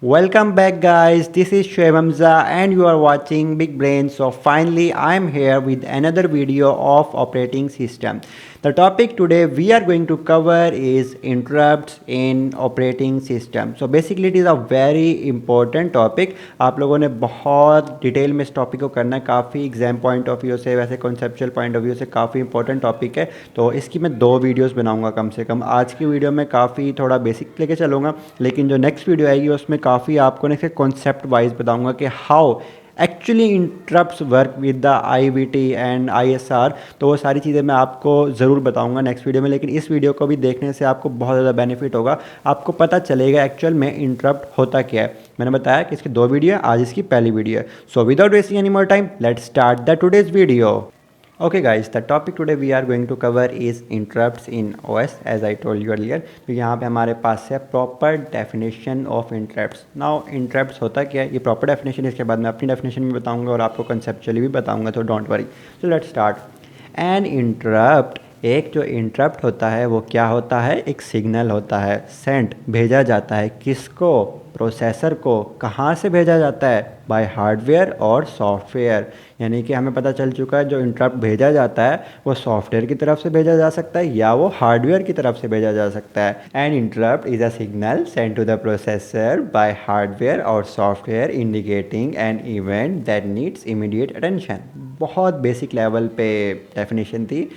Welcome back, guys. This is Shoaib Hamza, and you are watching Big Brain. So, finally, I am here with another video of operating system. The topic today we are going to cover is interrupts in operating system. So, basically, it is a very important topic. आप लोगों ने बहुत detail में इस topic को करना है, काफ़ी एग्जाम पॉइंट ऑफ व्यू से, वैसे कॉन्सेप्चुअल पॉइंट ऑफ व्यू से काफ़ी इंपॉर्टेंट टॉपिक है। तो इसकी मैं 2 वीडियोस बनाऊंगा कम से कम। आज की वीडियो में काफ़ी थोड़ा बेसिक लेके चलूँगा, लेकिन जो नेक्स्ट वीडियो आएगी उसमें काफ़ी आपको ना कॉन्सेप्ट वाइज बताऊँगा कि how actually interrupts work with the IVT and ISR। तो वो सारी चीज़ें मैं आपको ज़रूर बताऊंगा नेक्स्ट वीडियो में, लेकिन इस वीडियो को भी देखने से आपको बहुत ज़्यादा बेनिफिट होगा। आपको पता चलेगा एक्चुअल में इंटरप्ट होता क्या है। मैंने बताया कि इसकी 2 वीडियो है, आज इसकी पहली वीडियो है। So without wasting any more time, let's start the today's video. Okay guys, the topic today we are going to cover is interrupts in OS as I told you earlier। तो यहाँ पे हमारे पास है proper definition of interrupts. Now interrupts होता क्या है, ये proper definition, इसके बाद मैं अपनी डेफिनेशन भी बताऊंगा और आपको कंसेप्चुअली भी बताऊंगा, तो don't worry. So let's start. An interrupt, एक जो इंटरप्ट होता है वो क्या होता है, एक सिग्नल होता है, सेंट भेजा जाता है, किसको, प्रोसेसर को। कहाँ से भेजा जाता है, बाय हार्डवेयर और सॉफ्टवेयर। यानी कि हमें पता चल चुका है जो इंटरप्ट भेजा जाता है वो सॉफ्टवेयर की तरफ से भेजा जा सकता है या वो हार्डवेयर की तरफ से भेजा जा सकता है। An interrupt is a signal send to the processor by hardware और software indicating an event that needs immediate attention. बहुत बेसिक लेवल पे डेफिनेशन थी,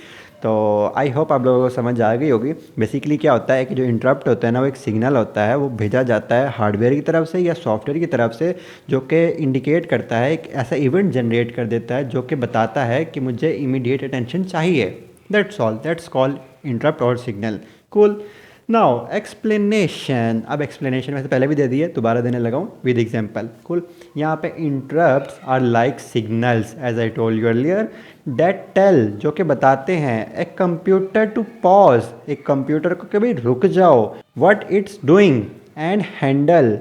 तो आई होप आप लोगों को समझ आ गई होगी। बेसिकली क्या होता है कि जो इंटरप्ट होता है ना, वो एक सिग्नल होता है, वो भेजा जाता है हार्डवेयर की तरफ से या सॉफ्टवेयर की तरफ से, जो कि इंडिकेट करता है, एक ऐसा इवेंट जनरेट कर देता है जो कि बताता है कि मुझे इमीडिएट अटेंशन चाहिए। That's all, that's called interrupt और सिग्नल। कूल। Now explanation. अब एक्सप्लेनेशन वैसे पहले भी दे दी है, दोबारा देने लगा हूँ विद एग्जाम्पल। कूल। यहाँ पे interrupts are like signals as I told you earlier that tell, जो कि बताते हैं ए कंप्यूटर टू पॉज, एक कंप्यूटर को कि भाई रुक जाओ, what it's doing and handle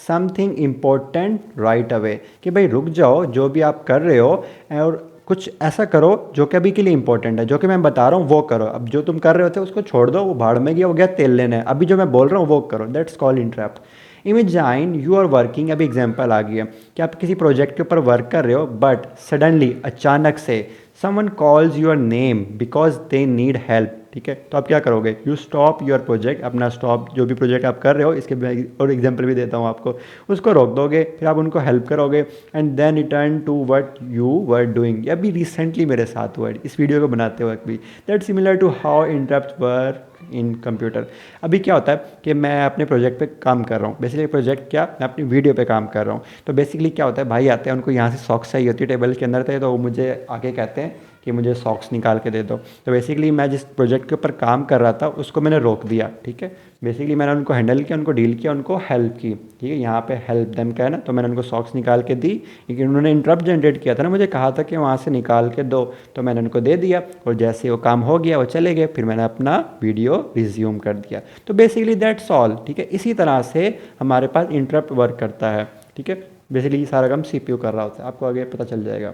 something important right away, कि भाई रुक जाओ जो भी आप कर रहे हो और कुछ ऐसा करो जो कि अभी के लिए इंपॉर्टेंट है, जो कि मैं बता रहा हूँ वो करो। अब जो तुम कर रहे होते उसको छोड़ दो, वो भाड़ में गया, वो गया तेल लेने, अभी जो मैं बोल रहा हूँ वो करो। That's called interrupt. Imagine you are working, अभी एग्जाम्पल आ गया कि आप किसी प्रोजेक्ट के ऊपर वर्क कर रहे हो, बट सडनली अचानक से someone calls your name because they need help. ठीक है, तो आप क्या करोगे, यू स्टॉप योर प्रोजेक्ट, अपना स्टॉप जो भी प्रोजेक्ट आप कर रहे हो, इसके और एग्जाम्पल भी देता हूँ आपको, उसको रोक दोगे, फिर आप उनको हेल्प करोगे and then return to what you were doing. ये अभी रिसेंटली मेरे साथ हुआ है इस वीडियो को बनाते वक्त भी। That similar to how interrupt work in computer. अभी क्या होता है कि मैं अपने प्रोजेक्ट पे काम कर रहा हूँ, बेसिकली प्रोजेक्ट क्या, मैं अपनी वीडियो पे काम कर रहा हूँ। तो बेसिकली क्या होता है, भाई आते हैं, उनको यहाँ से सॉक्स चाहिए होती है टेबल के अंदर थे, तो वो मुझे आके कहते हैं कि मुझे सॉक्स निकाल के दे दो। तो बेसिकली मैं जिस प्रोजेक्ट के ऊपर काम कर रहा था उसको मैंने रोक दिया। ठीक है, बेसिकली मैंने उनको हैंडल किया, उनको डील किया, उनको हेल्प की। ठीक है, यहाँ पे हेल्प देम का है ना, तो मैंने उनको सॉक्स निकाल के दी, लेकिन उन्होंने इंटरप्ट जनरेट किया था ना, मुझे कहा था कि वहाँ से निकाल के दो, तो मैंने उनको दे दिया और जैसे वो काम हो गया वो चले गए, फिर मैंने अपना वीडियो रिज्यूम कर दिया। तो बेसिकली दैट्स ऑल। ठीक है, इसी तरह से हमारे पास इंटरप्ट वर्क करता है। ठीक है, बेसिकली सारा काम CPU कर रहा होता है, आपको आगे पता चल जाएगा।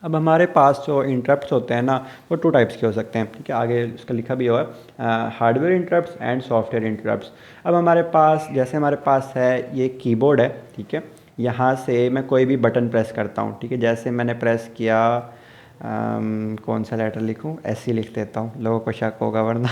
अब हमारे पास जो इंटरप्ट्स होते हैं ना, वो 2 टाइप्स के हो सकते हैं। ठीक है, आगे इसका लिखा भी हुआ है, hardware interrupts and software interrupts. अब हमारे पास, जैसे हमारे पास है ये कीबोर्ड है, ठीक है, यहाँ से मैं कोई भी बटन प्रेस करता हूँ। ठीक है, जैसे मैंने प्रेस किया, कौन सा लेटर लिखूँ, ऐसे ही लिख देता हूँ, लोगों को शक होगा वरना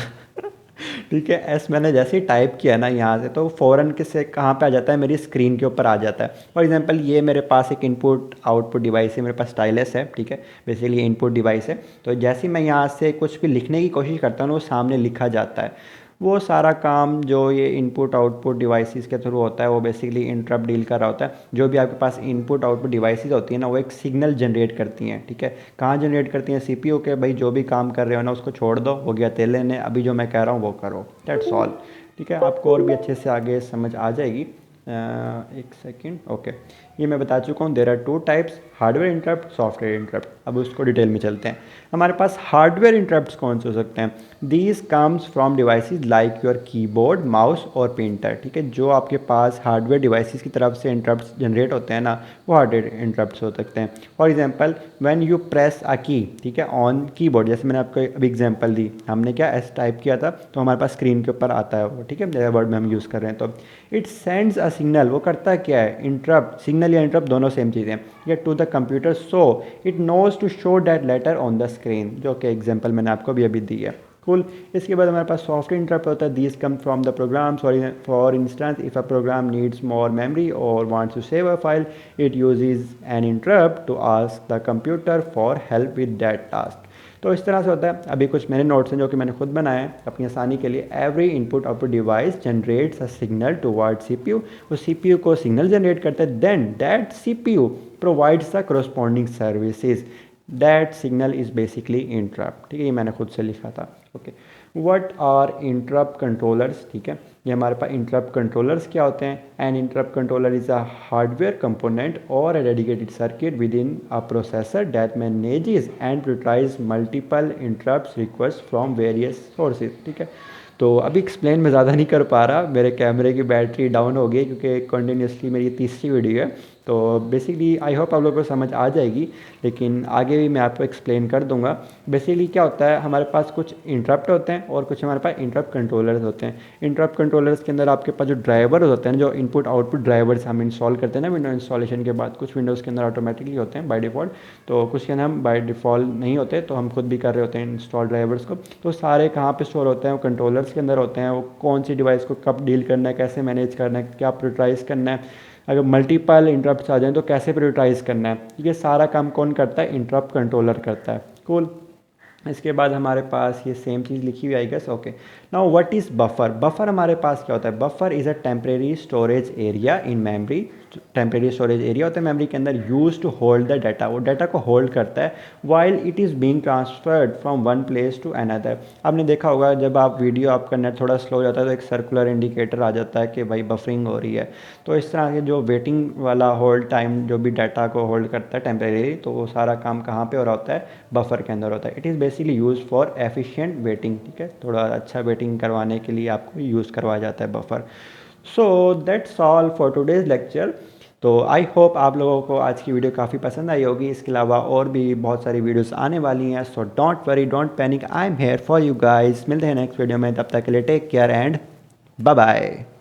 ठीक है, एस मैंने जैसे ही टाइप किया ना यहाँ से, तो फ़ौरन किससे कहाँ पे आ जाता है, मेरी स्क्रीन के ऊपर आ जाता है। फॉर एग्जांपल ये मेरे पास एक इनपुट आउटपुट डिवाइस है, मेरे पास स्टाइलस है। ठीक है, बेसिकली इनपुट डिवाइस है, तो जैसे ही मैं यहाँ से कुछ भी लिखने की कोशिश करता हूँ, वो सामने लिखा जाता है। वो सारा काम जो ये इनपुट आउटपुट डिवाइसेस के थ्रू होता है, वो बेसिकली इंटरप्ट डील कर रहा होता है। जो भी आपके पास इनपुट आउटपुट डिवाइसेस होती है ना, वो एक सिग्नल जनरेट करती हैं। ठीक है, कहाँ जनरेट करती हैं, CPU के, भाई जो भी काम कर रहे हो ना उसको छोड़ दो, हो गया तेल लेने, अभी जो मैं कह रहा हूँ वो करो। That's all. ठीक है, आपको और भी अच्छे से आगे समझ आ जाएगी। एक सेकेंड, ओके, ये मैं बता चुका हूँ, there are 2 types, hardware interrupt, software interrupt. अब उसको डिटेल में चलते हैं। हमारे पास हार्डवेयर इंटरप्ट्स कौन से हो सकते हैं, these comes from devices like your keyboard, mouse और प्रिंटर। ठीक है, जो आपके पास हार्डवेयर डिवाइसेस की तरफ से इंटरप्ट्स जनरेट होते हैं ना, वो हार्डवेयर इंटरप्ट्स हो सकते हैं। For example when you press a key, ठीक है, ऑन कीबोर्ड, जैसे मैंने आपको अभी एग्जांपल दी, हमने क्या एस टाइप किया था, तो हमारे पास स्क्रीन के ऊपर आता है वो। ठीक है, जैसे वर्ड में हम यूज़ कर रहे हैं, तो इट सेंड्स अ सिग्नल वो करता क्या है, इंटरप्ट, सिग्नल या इंटरप्ट दोनों सेम चीज़ें हैं, ठीक है, to the computer so it knows to show that letter on the screen, जो कि एग्जांपल मैंने आपको भी अभी दी है। कूल। इसके बाद हमारे पास सॉफ्टवेयर इंटरप्ट होता है, these come from the program, for instance if a program needs more memory और wants to save a file it uses an interrupt to ask the computer for help with that task. तो इस तरह से होता है। अभी कुछ मेरे नोट्स हैं जो कि मैंने खुद बनाए हैं अपनी आसानी के लिए। Every input output device generates a signal toward CPU, वो सीपीयू को सिग्नल जनरेट करता है, then that CPU provides the corresponding services, that signal is basically interrupt, ठीक है, ये मैंने खुद से लिखा था। Okay, what are interrupt controllers, ठीक है, ये हमारे पास इंटरप्ट कंट्रोलर्स क्या होते हैं। An interrupt controller is a hardware component और a dedicated circuit within a processor that manages and prioritize multiple interrupt request from various sources, ठीक है। तो अभी एक्सप्लेन मैं ज़्यादा नहीं कर पा रहा, मेरे कैमरे की बैटरी डाउन हो गई क्योंकि कंटिन्यूसली मेरी तीसरी वीडियो है। तो बेसिकली आई होप आप लोगों को समझ आ जाएगी, लेकिन आगे भी मैं आपको एक्सप्लेन कर दूंगा। बेसिकली क्या होता है, हमारे पास कुछ इंटरप्ट होते हैं और कुछ हमारे पास इंटरप्ट कंट्रोलर्स होते हैं। इंटरप्ट कंट्रोलर्स के अंदर आपके पास जो ड्राइवर होते हैं, जो इनपुट आउटपुट ड्राइवर्स हम इंस्टॉल करते हैं ना विंडो इंस्टॉलेशन के बाद, कुछ विंडोज़ के अंदर ऑटोमेटिकली होते हैं बाय डिफ़ॉल्ट, तो कुछ के अंदर हम बाय डिफ़ॉल्ट नहीं होते, तो हम खुद भी कर रहे होते हैं इंस्टॉल ड्राइवर्स को। तो सारे कहाँ पर स्टोर होते हैं, वो कंट्रोलर्स के अंदर होते हैं। वो कौन सी डिवाइस को कब डील करना है, कैसे मैनेज करना है, क्या प्रियोरिटाइज करना है, अगर मल्टीपल इंटरप्ट्स आ जाएं तो कैसे प्रायोरिटाइज करना है, ये सारा काम कौन करता है, इंटरप्ट कंट्रोलर करता है। कूल। इसके बाद हमारे पास ये सेम चीज़ लिखी हुई I guess. Okay, now what is buffer. Buffer हमारे पास क्या होता है, buffer is a temporary storage area in memory, temporary storage area होता है मेमोरी के अंदर, use to hold the data, वो डाटा को होल्ड करता है while it is being transferred from one place to another. आपने देखा होगा जब आप वीडियो, आपका नेट थोड़ा स्लो हो जाता है तो एक सर्कुलर इंडिकेटर आ जाता है कि भाई बफरिंग हो रही है। तो इस तरह के जो वेटिंग वाला होल्ड टाइम जो भी डाटा को होल्ड करता है टेम्परेरी, तो वो सारा काम कहाँ पे हो रहा होता है, बफर के अंदर होता है। It is basically use for efficient waiting, ठीक है, थोड़ा अच्छा वेटिंग करवाने के लिए आपको यूज़ करवाया जाता है buffer. So that's all for today's lecture. तो आई होप आप लोगों को आज की वीडियो काफ़ी पसंद आई होगी। इसके अलावा और भी बहुत सारी वीडियोस आने वाली हैं, so don't worry, don't panic, I am here for you guys. मिलते हैं नेक्स्ट वीडियो में, तब तक के लिए take care and bye bye.